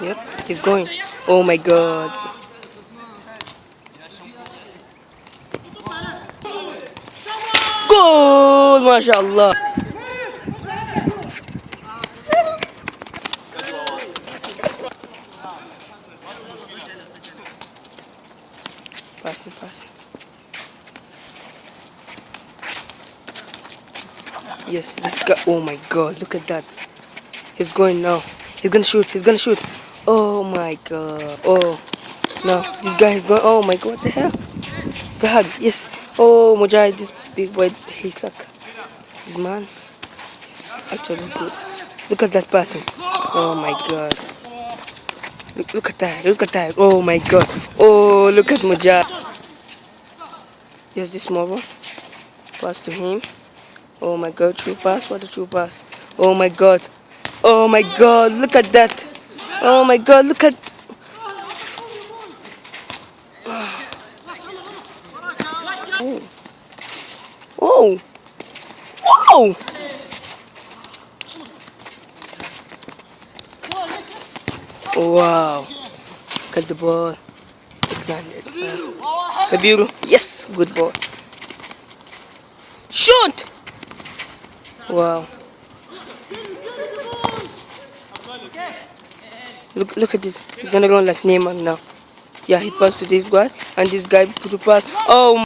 Yep, he's going. Oh my god. Goal! MashaAllah. Passing, passing. Yes, this guy. Oh my god, look at that. He's going now. He's gonna shoot. He's gonna shoot. Oh my god. Oh, no. This guy is going. Oh my god, what the hell? Sahad, yes. Oh, Mujahid, this big boy, he suck. This man is actually good. Look at that passing. Oh my god. Look at that. Look at that. Oh my god. Oh, look at Mujahid. Yes, this mobile. Pass to him. Oh my god, true pass. What a true pass. Oh my god. Oh my god, look at that. Oh my god, look at. Oh. Oh. Whoa. Wow. Look at the ball. It landed. Kabiru. Yes, good ball. Shoot. Wow. Look at this. He's gonna go like Neymar now. Yeah, he passed to this guy, and this guy put a pass. Oh.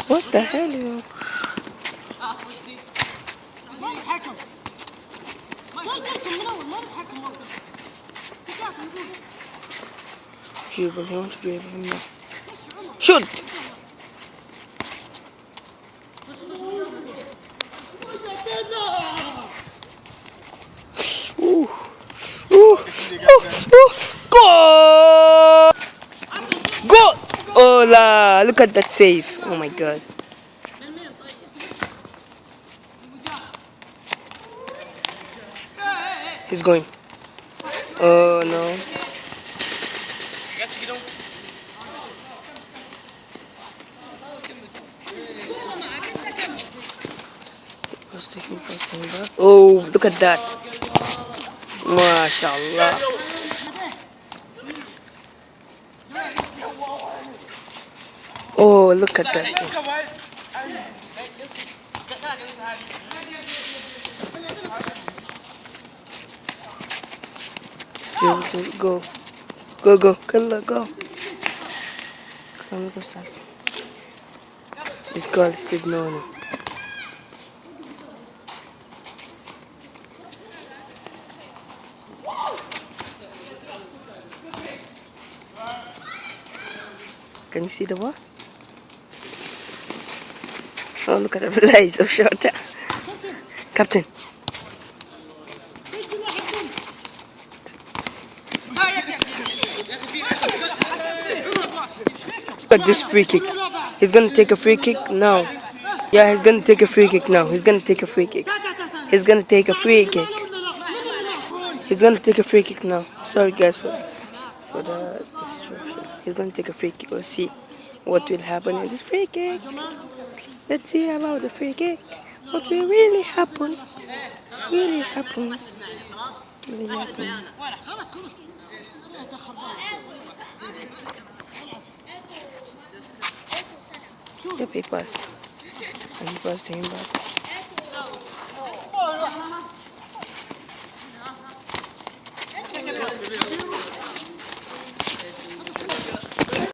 What the hell? Dribble, he wants to dribble him now. Shoot! Ooh. Ooh. Ooh. Goal! Goal! Oh la! Look at that save! Oh my god! He's going. Oh no! Pass to him back. Oh, look at that! MashaAllah! Oh, look at that! Go, go, go, go, go! Come, go start. This girl is still knowing. Can you see the ball? Oh, look at the fly, so short. Captain. Look at this free kick. He's gonna take a free kick now. Yeah, he's gonna take a free kick now. He's gonna take a free kick. He's gonna take a free kick. He's gonna take a free kick now. Sorry guys for the distraction. He's gonna take a free kick. Let's see what will happen in this free kick. Let's see about the free kick. What will really happen? Really happen? Really happen? Yep, he passed. And he passed to him back.